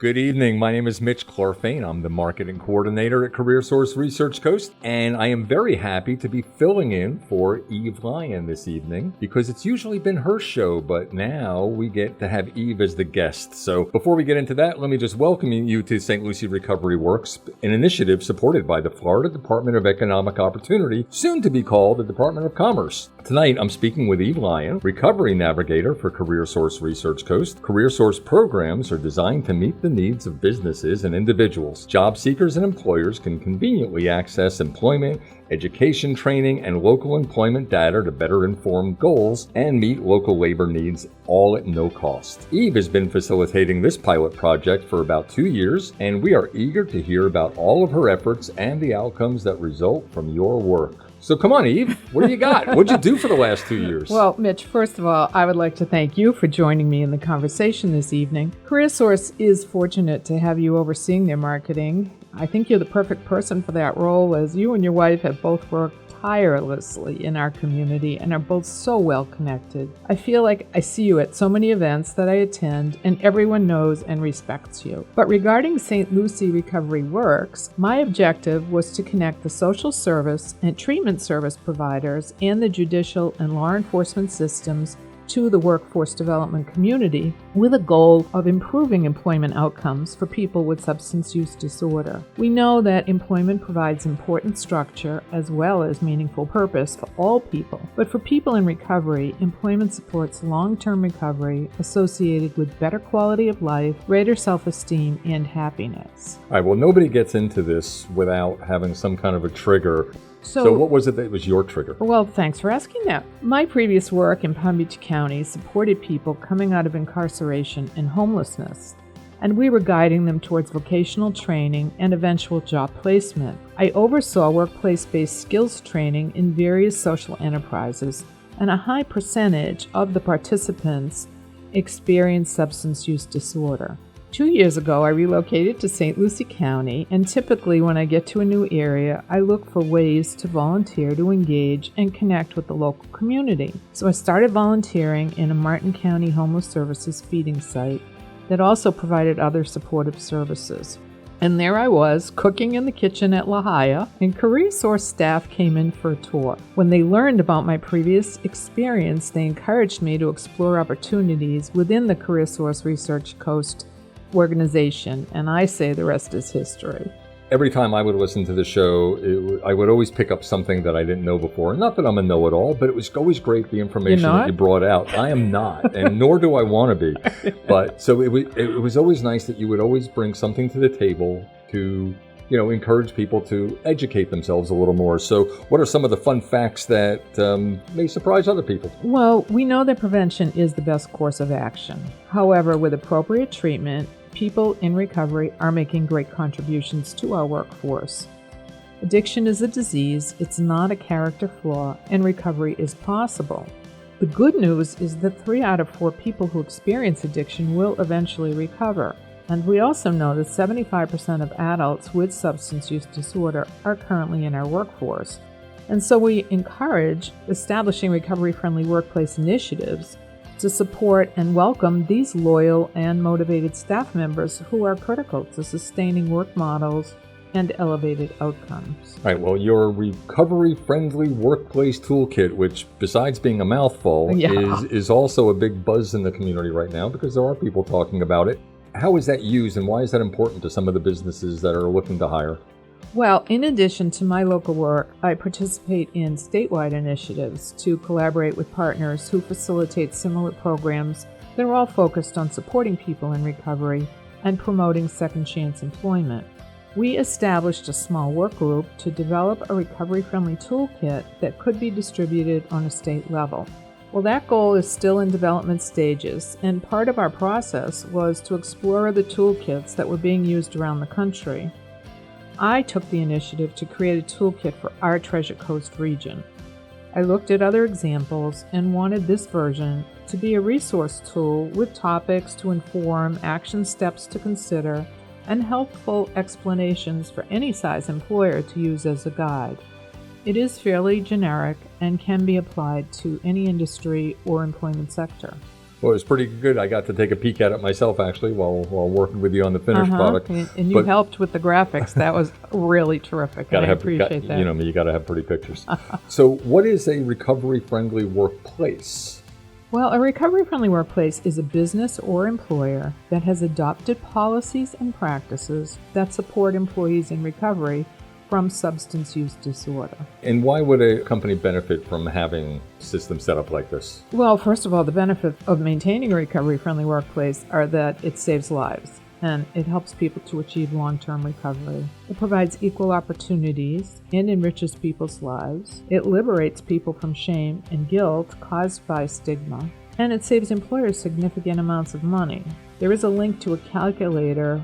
Good evening. My name is Mitch Kloorfain. I'm the marketing coordinator at CareerSource Research Coast, and I am very happy to be filling in for Eve Lyon this evening because it's usually been her show, but now we get to have Eve as the guest. So before we get into that, let me just welcome you to St. Lucie Recovery Works, an initiative supported by the Florida Department of Economic Opportunity, soon to be called the Department of Commerce. Tonight, I'm speaking with Eve Lyon, Recovery Navigator for CareerSource Research Coast. CareerSource programs are designed to meet the needs of businesses and individuals. Job seekers and employers can conveniently access employment, education training, and local employment data to better inform goals and meet local labor needs, all at no cost. Eve has been facilitating this pilot project for about 2 years, and we are eager to hear about all of her efforts and the outcomes that result from your work. So come on, Eve, what do you got? What'd you do for the last 2 years? Well, Mitch, first of all, I would like to thank you for joining me in the conversation this evening. CareerSource is fortunate to have you overseeing their marketing. I think you're the perfect person for that role, as you and your wife have both worked tirelessly in our community and are both so well connected. I feel like I see you at so many events that I attend, and everyone knows and respects you. But regarding St. Lucie Recovery Works, my objective was to connect the social service and treatment service providers and the judicial and law enforcement systems to the workforce development community with a goal of improving employment outcomes for people with substance use disorder. We know that employment provides important structure as well as meaningful purpose for all people, but for people in recovery, employment supports long-term recovery associated with better quality of life, greater self-esteem, and happiness. All right, well, nobody gets into this without having some kind of a trigger. So what was it that was your trigger? Well, thanks for asking that. My previous work in Palm Beach County supported people coming out of incarceration and homelessness, and we were guiding them towards vocational training and eventual job placement. I oversaw workplace-based skills training in various social enterprises, and a high percentage of the participants experienced substance use disorder. 2 years ago, I relocated to St. Lucie County, and typically when I get to a new area, I look for ways to volunteer to engage and connect with the local community. So I started volunteering in a Martin County Homeless Services feeding site that also provided other supportive services. And there I was, cooking in the kitchen at La Jolla, and CareerSource staff came in for a tour. When they learned about my previous experience, they encouraged me to explore opportunities within the CareerSource Research Coast organization, and I say the rest is history. Every time I would listen to the show, I would always pick up something that I didn't know before. Not that I'm a know-it-all, but it was always great, the information that you brought out. I am not, and nor do I want to be. But so it was always nice that you would always bring something to the table to encourage people to educate themselves a little more. So what are some of the fun facts that may surprise other people? Well, we know that prevention is the best course of action. However, with appropriate treatment, people in recovery are making great contributions to our workforce. Addiction is a disease, it's not a character flaw, and recovery is possible. The good news is that 3 out of 4 people who experience addiction will eventually recover. And we also know that 75% of adults with substance use disorder are currently in our workforce. And so we encourage establishing recovery-friendly workplace initiatives to support and welcome these loyal and motivated staff members who are critical to sustaining work models and elevated outcomes. All right, well, your recovery-friendly workplace toolkit, which besides being a mouthful, is also a big buzz in the community right now because there are people talking about it. How is that used, and why is that important to some of the businesses that are looking to hire? Well, in addition to my local work, I participate in statewide initiatives to collaborate with partners who facilitate similar programs that are all focused on supporting people in recovery and promoting second chance employment. We established a small work group to develop a recovery-friendly toolkit that could be distributed on a state level. Well, that goal is still in development stages, and part of our process was to explore the toolkits that were being used around the country. I took the initiative to create a toolkit for our Treasure Coast region. I looked at other examples and wanted this version to be a resource tool with topics to inform, action steps to consider, and helpful explanations for any size employer to use as a guide. It is fairly generic and can be applied to any industry or employment sector. Well, it was pretty good. I got to take a peek at it myself, actually, while working with you on the finished product. And you helped with the graphics. That was really terrific. I appreciate that. You know me, you got to have pretty pictures. So what is a recovery-friendly workplace? Well, a recovery-friendly workplace is a business or employer that has adopted policies and practices that support employees in recovery from substance use disorder. And why would a company benefit from having a system set up like this? Well, first of all, the benefits of maintaining a recovery-friendly workplace are that it saves lives and it helps people to achieve long-term recovery. It provides equal opportunities and enriches people's lives. It liberates people from shame and guilt caused by stigma. And it saves employers significant amounts of money. There is a link to a calculator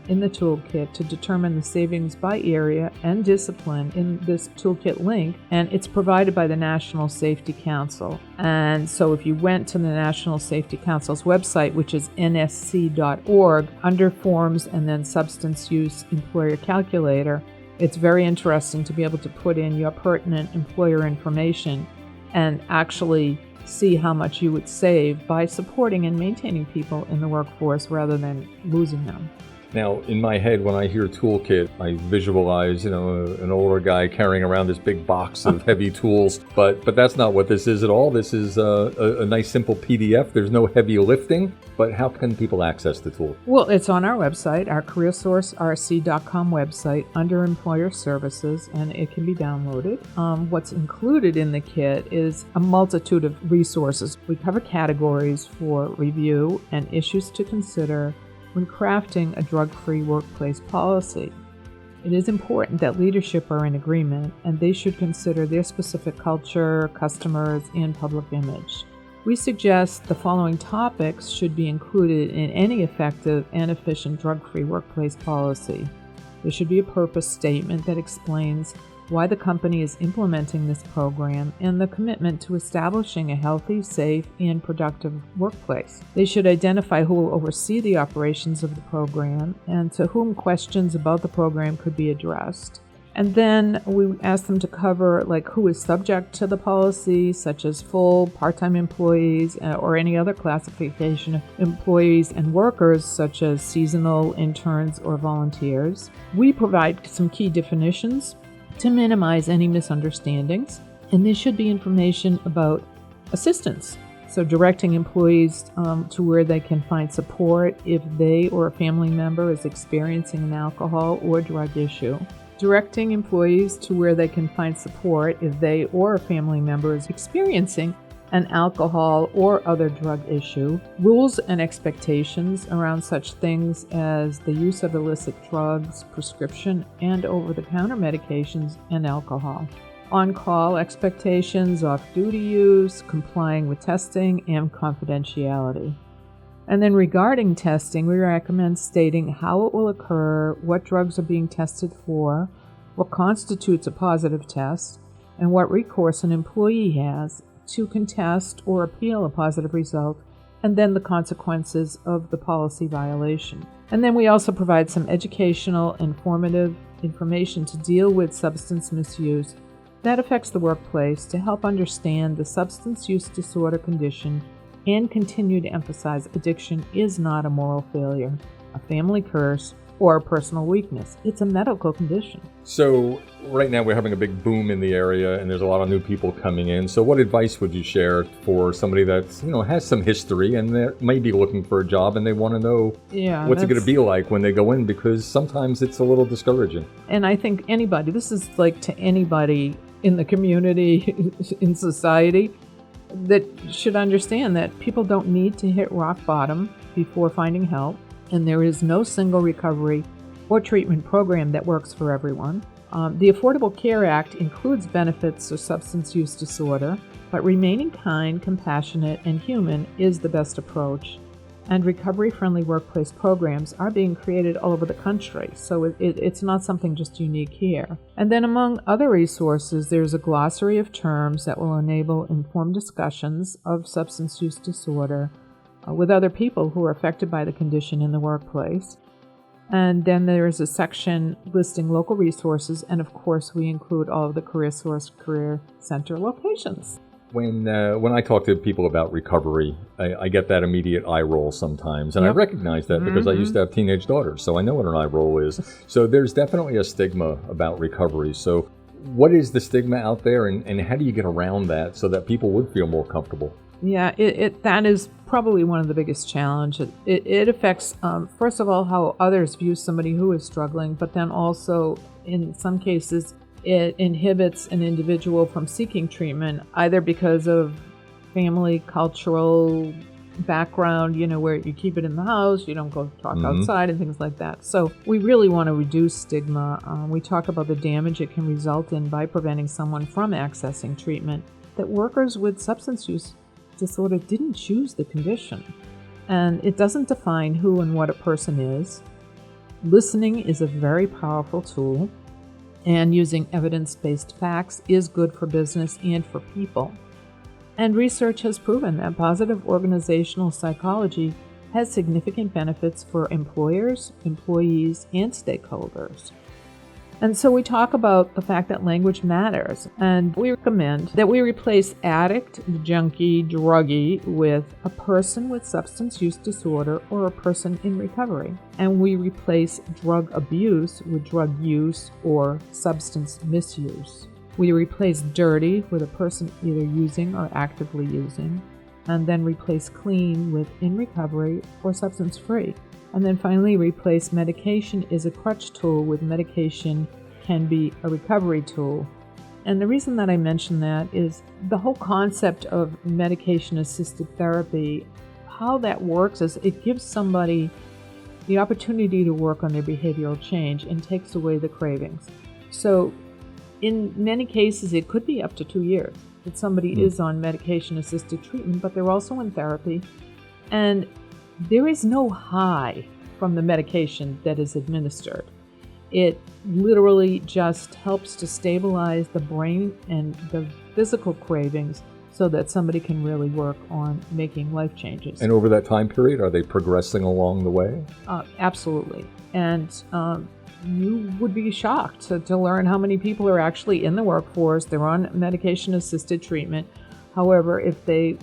in the toolkit to determine the savings by area and discipline in this toolkit link, and it's provided by the National Safety Council. And so if you went to the National Safety Council's website, which is nsc.org, under Forms and then Substance Use Employer Calculator, it's very interesting to be able to put in your pertinent employer information and actually see how much you would save by supporting and maintaining people in the workforce rather than losing them. Now, in my head, when I hear toolkit, I visualize, an older guy carrying around this big box of heavy tools. But that's not what this is at all. This is a nice, simple PDF. There's no heavy lifting. But how can people access the tool? Well, it's on our website, our careersourcerc.com website, under Employer Services, and it can be downloaded. What's included in the kit is a multitude of resources. We cover categories for review and issues to consider when crafting a drug-free workplace policy. It is important that leadership are in agreement, and they should consider their specific culture, customers, and public image. We suggest the following topics should be included in any effective and efficient drug-free workplace policy. There should be a purpose statement that explains why the company is implementing this program and the commitment to establishing a healthy, safe, and productive workplace. They should identify who will oversee the operations of the program and to whom questions about the program could be addressed. And then we ask them to cover who is subject to the policy, such as full, part-time employees, or any other classification of employees, and workers, such as seasonal, interns, or volunteers. We provide some key definitions to minimize any misunderstandings, and there should be information about assistance. So directing employees to where they can find support if they or a family member is experiencing an alcohol or drug issue. Directing employees to where they can find support if they or a family member is experiencing an alcohol or other drug issue. Rules and expectations around such things as the use of illicit drugs, prescription and over-the-counter medications, and alcohol. On-call expectations, off-duty use, complying with testing, and confidentiality. And then regarding testing, we recommend stating how it will occur, what drugs are being tested for, what constitutes a positive test, and what recourse an employee has to contest or appeal a positive result, and then the consequences of the policy violation. And then we also provide some educational, informative information to deal with substance misuse that affects the workplace to help understand the substance use disorder condition and continue to emphasize addiction is not a moral failure, a family curse, or a personal weakness. It's a medical condition. So right now we're having a big boom in the area and there's a lot of new people coming in. So what advice would you share for somebody that has some history and they may be looking for a job and they want to know what's it going to be like when they go in, because sometimes it's a little discouraging. And I think this is to anybody in the community, in society, that should understand that people don't need to hit rock bottom before finding help, and there is no single recovery or treatment program that works for everyone. The Affordable Care Act includes benefits for substance use disorder, but remaining kind, compassionate, and human is the best approach. And recovery-friendly workplace programs are being created all over the country, so it's not something just unique here. And then among other resources, there's a glossary of terms that will enable informed discussions of substance use disorder with other people who are affected by the condition in the workplace. And then there is a section listing local resources, and of course we include all of the CareerSource Career Center locations. When I talk to people about recovery, I get that immediate eye roll sometimes, and I recognize that because I used to have teenage daughters, so I know what an eye roll is. So there's definitely a stigma about recovery. So what is the stigma out there, and how do you get around that so that people would feel more comfortable? Yeah, that is probably one of the biggest challenges. It affects, first of all, how others view somebody who is struggling, but then also, in some cases, it inhibits an individual from seeking treatment, either because of family, cultural background, where you keep it in the house, you don't go talk outside and things like that. So we really want to reduce stigma. We talk about the damage it can result in by preventing someone from accessing treatment, that workers with substance use disorder didn't choose the condition. And it doesn't define who and what a person is. Listening is a very powerful tool, and using evidence-based facts is good for business and for people. And research has proven that positive organizational psychology has significant benefits for employers, employees, and stakeholders. And so we talk about the fact that language matters, and we recommend that we replace addict, junkie, druggie with a person with substance use disorder or a person in recovery. And we replace drug abuse with drug use or substance misuse. We replace dirty with a person either using or actively using, and then replace clean with in recovery or substance free. And then finally, replace medication is a crutch tool with medication can be a recovery tool. And the reason that I mention that is the whole concept of medication-assisted therapy, how that works is it gives somebody the opportunity to work on their behavioral change and takes away the cravings. So in many cases, it could be up to 2 years that somebody is on medication-assisted treatment, but they're also in therapy. And there is no high from the medication that is administered. It literally just helps to stabilize the brain and the physical cravings so that somebody can really work on making life changes. And over that time period, are they progressing along the way? Absolutely. And you would be shocked to learn how many people are actually in the workforce. They're on medication-assisted treatment. However, if they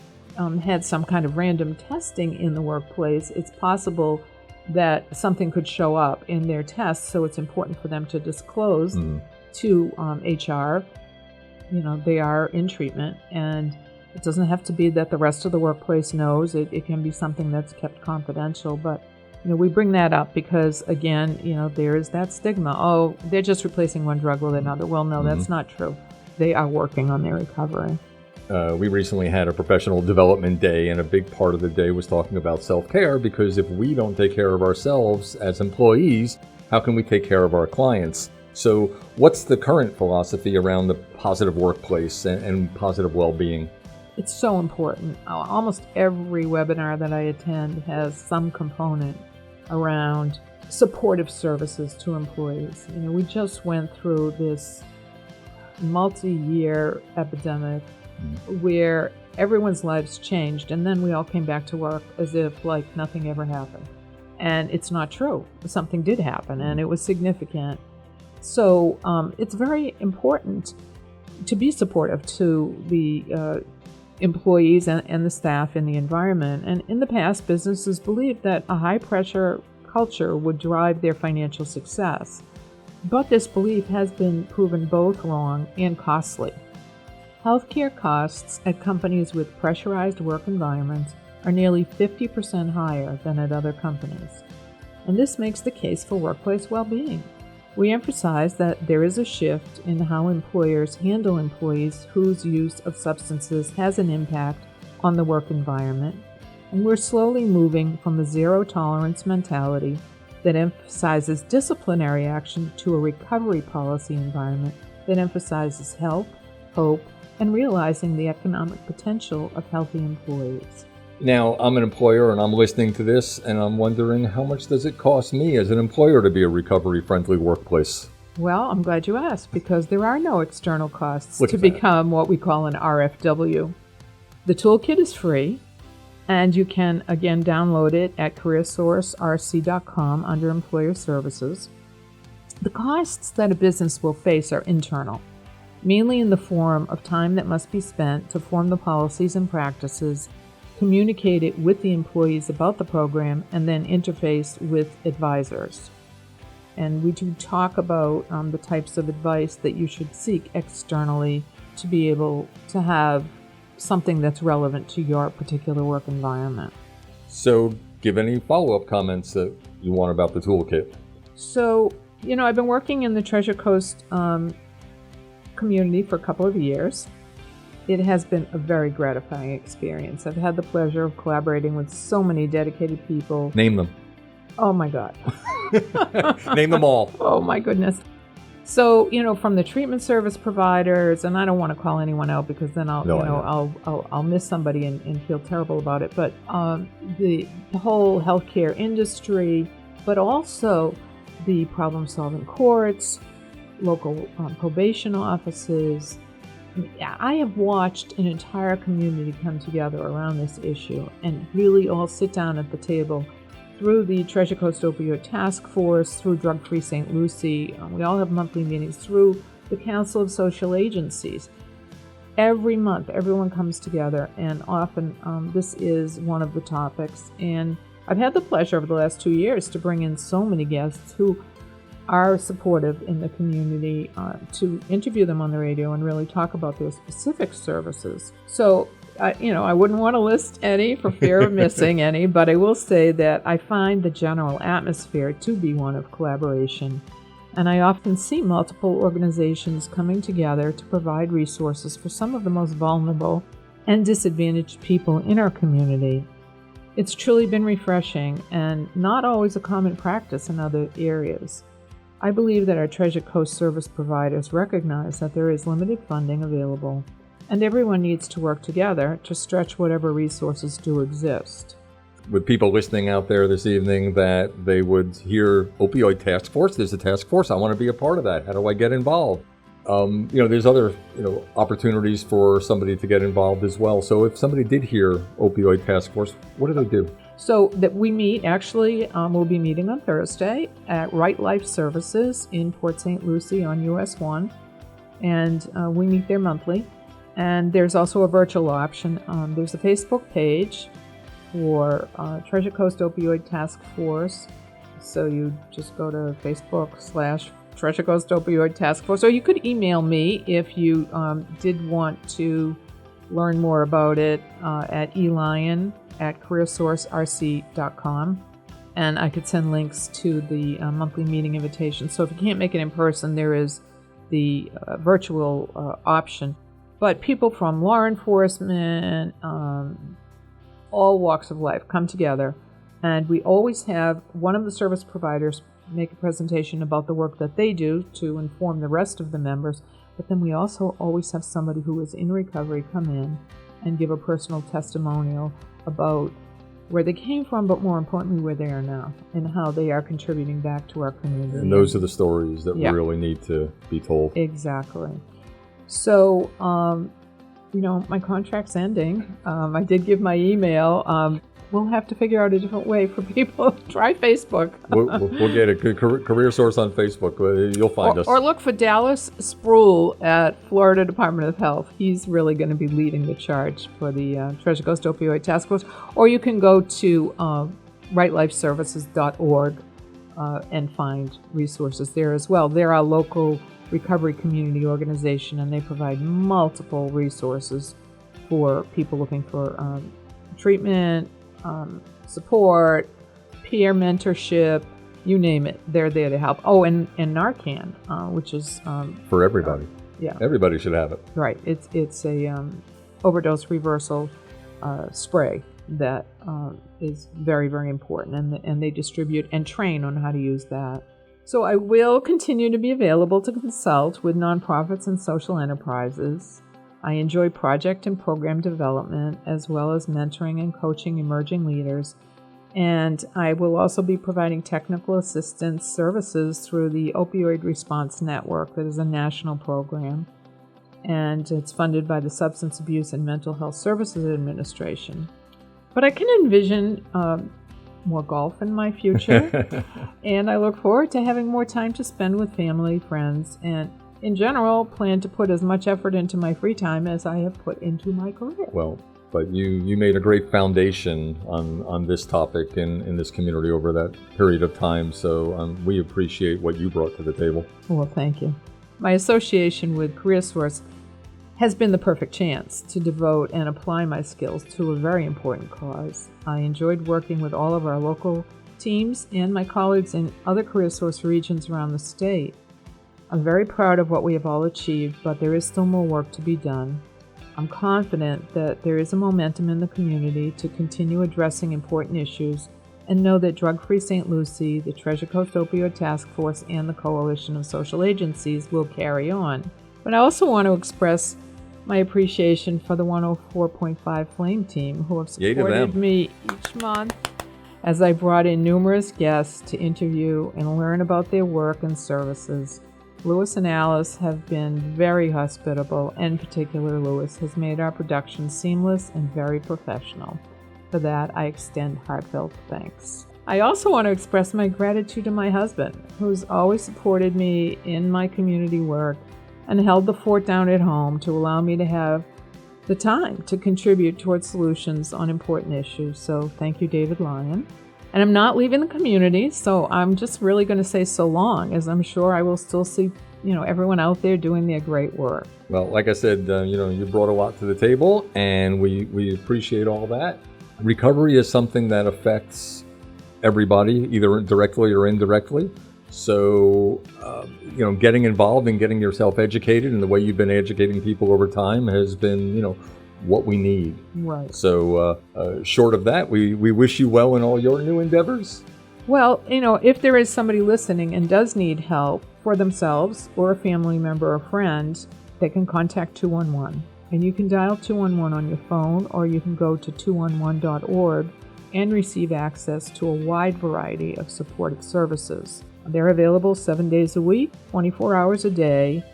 had some kind of random testing in the workplace, it's possible that something could show up in their tests, so it's important for them to disclose to HR, they are in treatment, and it doesn't have to be that the rest of the workplace knows. It can be something that's kept confidential, but we bring that up because, again, there is that stigma. Oh, they're just replacing one drug with another. Well, no, that's not true. They are working on their recovery. We recently had a professional development day, and a big part of the day was talking about self-care, because if we don't take care of ourselves as employees, how can we take care of our clients? So what's the current philosophy around the positive workplace and positive well-being? It's so important. Almost every webinar that I attend has some component around supportive services to employees. We just went through this multi-year epidemic where everyone's lives changed, and then we all came back to work as if like nothing ever happened. And it's not true. Something did happen, and it was significant. So it's very important to be supportive to the employees and the staff in the environment. And in the past, businesses believed that a high-pressure culture would drive their financial success. But this belief has been proven both wrong and costly. Healthcare costs at companies with pressurized work environments are nearly 50% higher than at other companies. And this makes the case for workplace well-being. We emphasize that there is a shift in how employers handle employees whose use of substances has an impact on the work environment, and we're slowly moving from a zero-tolerance mentality that emphasizes disciplinary action to a recovery policy environment that emphasizes help, hope, and realizing the economic potential of healthy employees. Now, I'm an employer and I'm listening to this, and I'm wondering, how much does it cost me as an employer to be a recovery-friendly workplace? Well, I'm glad you asked, because there are no external costs to become what we call an RFW. The toolkit is free, and you can, again, download it at careersourcerc.com under Employer Services. The costs that a business will face are internal. mainly in the form of time that must be spent to form the policies and practices, communicate it with the employees about the program, and then interface with advisors. And we do talk about the types of advice that you should seek externally to be able to have something that's relevant to your particular work environment. So give any follow-up comments that you want about the toolkit. So, I've been working in the Treasure Coast community for a couple of years. It has been a very gratifying experience. I've had the pleasure of collaborating with so many dedicated people. Name them. Oh my God. Name them all. Oh my goodness. So, from the treatment service providers, and I don't want to call anyone out because then I'll miss somebody and feel terrible about it. But the whole healthcare industry, but also the problem-solving courts, local probation offices. I have watched an entire community come together around this issue and really all sit down at the table through the Treasure Coast Opioid Task Force, through Drug Free St. Lucie. We all have monthly meetings through the Council of Social Agencies. Every month, everyone comes together, and often this is one of the topics. And I've had the pleasure over the last 2 years to bring in so many guests who are supportive in the community to interview them on the radio and really talk about their specific services. So, I wouldn't want to list any for fear of missing any, but I will say that I find the general atmosphere to be one of collaboration. And I often see multiple organizations coming together to provide resources for some of the most vulnerable and disadvantaged people in our community. It's truly been refreshing and not always a common practice in other areas. I believe that our Treasure Coast service providers recognize that there is limited funding available, and everyone needs to work together to stretch whatever resources do exist. With people listening out there this evening that they would hear Opioid Task Force, there's a task force, I want to be a part of that. How do I get involved? There's other opportunities for somebody to get involved as well. So if somebody did hear Opioid Task Force, what do they do? So that we meet, actually, we'll be meeting on Thursday at Right Life Services in Port St. Lucie on US 1, and we meet there monthly. And there's also a virtual option. There's a Facebook page for Treasure Coast Opioid Task Force. So you just go to Facebook/Treasure Coast Opioid Task Force. Or you could email me if you did want to learn more about it at elyon@careersourcerc.com. And I could send links to the monthly meeting invitation. So if you can't make it in person, there is the virtual option. But people from law enforcement, all walks of life come together, and we always have one of the service providers make a presentation about the work that they do to inform the rest of the members, but then we also always have somebody who is in recovery come in and give a personal testimonial about where they came from, but more importantly, where they are now and how they are contributing back to our community. And those are the stories that really need to be told. Exactly. So, my contract's ending. I did give my email. We'll have to figure out a different way for people. Try Facebook. We'll get it. Career Source on Facebook. You'll find us. Or look for Dallas Spruill at Florida Department of Health. He's really going to be leading the charge for the Treasure Coast Opioid Task Force. Or you can go to rightlifeservices.org and find resources there as well. They're our local recovery community organization, and they provide multiple resources for people looking for treatment, support, peer mentorship, you name it. They're there to help. Oh, and Narcan, which is for everybody. Everybody should have it. Right. It's a overdose reversal spray that is very, very important, and they distribute and train on how to use that. So I will continue to be available to consult with nonprofits and social enterprises. I enjoy project and program development, as well as mentoring and coaching emerging leaders. And I will also be providing technical assistance services through the Opioid Response Network, that is a national program. And it's funded by the Substance Abuse and Mental Health Services Administration. But I can envision more golf in my future, and I look forward to having more time to spend with family, friends, and in general, plan to put as much effort into my free time as I have put into my career. Well, but you made a great foundation on this topic in this community over that period of time, so we appreciate what you brought to the table. Well, thank you. My association with CareerSource has been the perfect chance to devote and apply my skills to a very important cause. I enjoyed working with all of our local teams and my colleagues in other CareerSource regions around the state. I'm very proud of what we have all achieved, but there is still more work to be done. I'm confident that there is a momentum in the community to continue addressing important issues and know that Drug Free St. Lucie, the Treasure Coast Opioid Task Force, and the Coalition of Social Agencies will carry on. But I also want to express my appreciation for the 104.5 Flame team who have supported me each month as I brought in numerous guests to interview and learn about their work and services. Louis and Alice have been very hospitable, and in particular Louis has made our production seamless and very professional. For that, I extend heartfelt thanks. I also want to express my gratitude to my husband, who's always supported me in my community work and held the fort down at home to allow me to have the time to contribute towards solutions on important issues. So thank you, David Lyon. And I'm not leaving the community, so I'm just really going to say so long, as I'm sure I will still see, everyone out there doing their great work. Well, like I said, you brought a lot to the table, and we appreciate all that. Recovery is something that affects everybody, either directly or indirectly. So, getting involved and getting yourself educated, and the way you've been educating people over time has been, what we need. Right. So, short of that, we wish you well in all your new endeavors. Well, if there is somebody listening and does need help for themselves or a family member or friend, they can contact 211. And you can dial 211 on your phone, or you can go to 211.org and receive access to a wide variety of supportive services. They're available 7 days a week, 24 hours a day,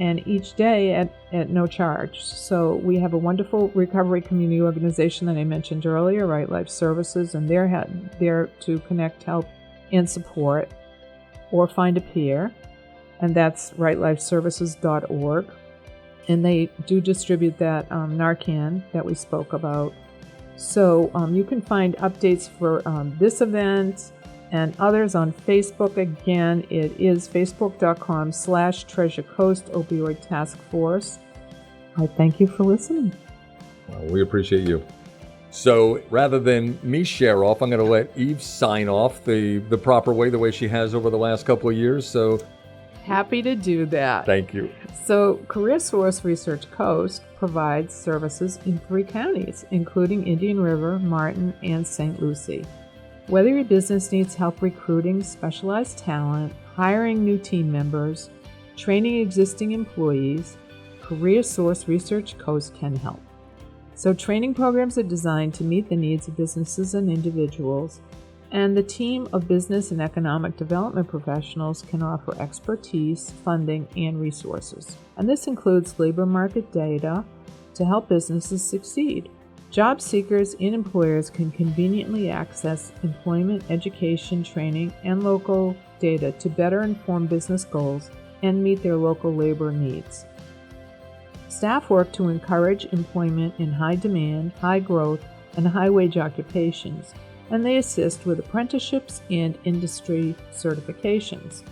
and each day at no charge. So we have a wonderful recovery community organization that I mentioned earlier, Right Life Services, and they're there to connect, help, and support, or find a peer, and that's rightlifeservices.org. And they do distribute that Narcan that we spoke about. So you can find updates for this event and others on Facebook. Again, it is facebook.com/Treasure Coast Opioid Task Force. I thank you for listening. We appreciate you. So rather than me share off, I'm going to let Eve sign off the proper way, the way she has over the last couple of years. So happy to do that. Thank you. So CareerSource Research Coast provides services in 3 counties, including Indian River, Martin, and St. Lucie. Whether your business needs help recruiting specialized talent, hiring new team members, training existing employees, CareerSource Research Coast can help. So training programs are designed to meet the needs of businesses and individuals, and the team of business and economic development professionals can offer expertise, funding, and resources. And this includes labor market data to help businesses succeed. Job seekers and employers can conveniently access employment, education, training, and local data to better inform business goals and meet their local labor needs. Staff work to encourage employment in high demand, high growth, and high wage occupations, and they assist with apprenticeships and industry certifications.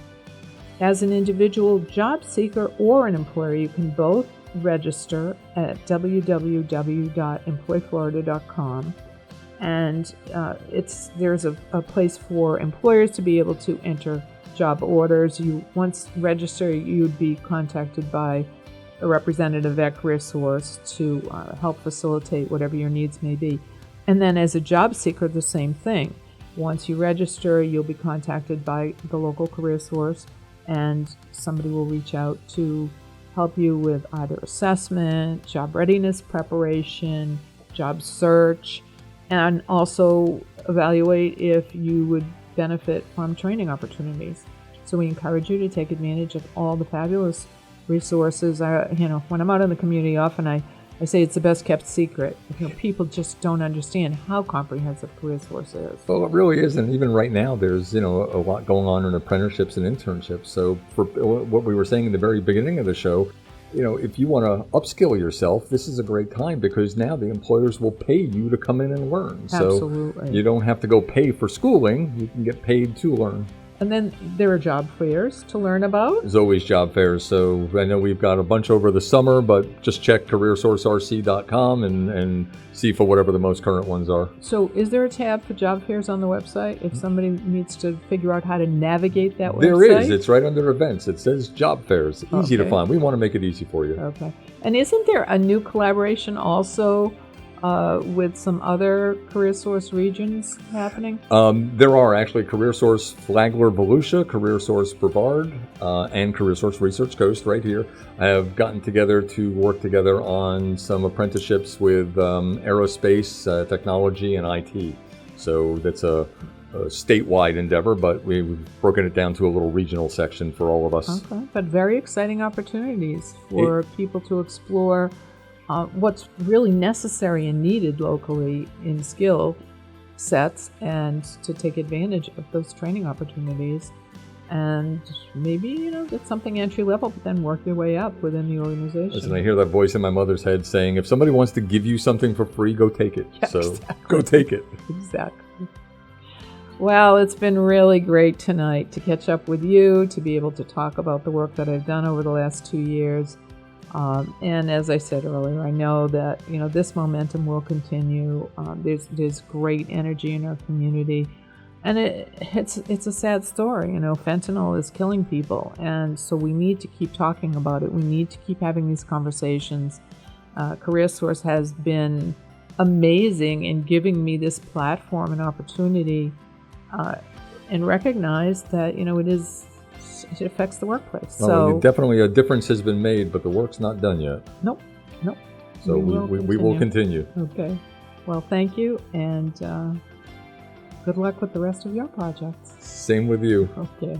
As an individual job seeker or an employer, you can both register at www.employflorida.com, and there's a place for employers to be able to enter job orders. You once register, you'd be contacted by a representative at CareerSource to help facilitate whatever your needs may be. And then as a job seeker, the same thing. Once you register, you'll be contacted by the local CareerSource, and somebody will reach out to help you with either assessment, job readiness preparation, job search, and also evaluate if you would benefit from training opportunities. So we encourage you to take advantage of all the fabulous resources. When I'm out in the community, often I I say it's the best kept secret. People just don't understand how comprehensive CareerSource is. Well, it really is, and even right now, there's a lot going on in apprenticeships and internships. So for what we were saying in the very beginning of the show, if you want to upskill yourself, this is a great time because now the employers will pay you to come in and learn. Absolutely. So you don't have to go pay for schooling; you can get paid to learn. And then there are job fairs to learn about. There's always job fairs. So I know we've got a bunch over the summer, but just check careersourcerc.com and see for whatever the most current ones are. So is there a tab for job fairs on the website if somebody needs to figure out how to navigate that website? There is. It's right under events. It says job fairs. Easy to find. We want to make it easy for you. Okay. And isn't there a new collaboration also with some other CareerSource regions happening? There are actually CareerSource Flagler Volusia, CareerSource Brevard, and CareerSource Research Coast right here have gotten together to work together on some apprenticeships with aerospace, technology, and IT. So that's a statewide endeavor, but we've broken it down to a little regional section for all of us. Okay, but very exciting opportunities for people to explore what's really necessary and needed locally in skill sets and to take advantage of those training opportunities and maybe, get something entry level, but then work your way up within the organization. Listen, I hear that voice in my mother's head saying, if somebody wants to give you something for free, go take it. So Exactly. Go take it. Exactly. Well, it's been really great tonight to catch up with you, to be able to talk about the work that I've done over the last 2 years. And as I said earlier, I know that this momentum will continue. There's great energy in our community, and it's a sad story. Fentanyl is killing people, and so we need to keep talking about it. We need to keep having these conversations. CareerSource has been amazing in giving me this platform and opportunity, and recognize that it affects the workplace. Well, definitely a difference has been made, but the work's not done yet. Nope. So we will continue. Okay. Well, thank you, and good luck with the rest of your projects. Same with you. Okay.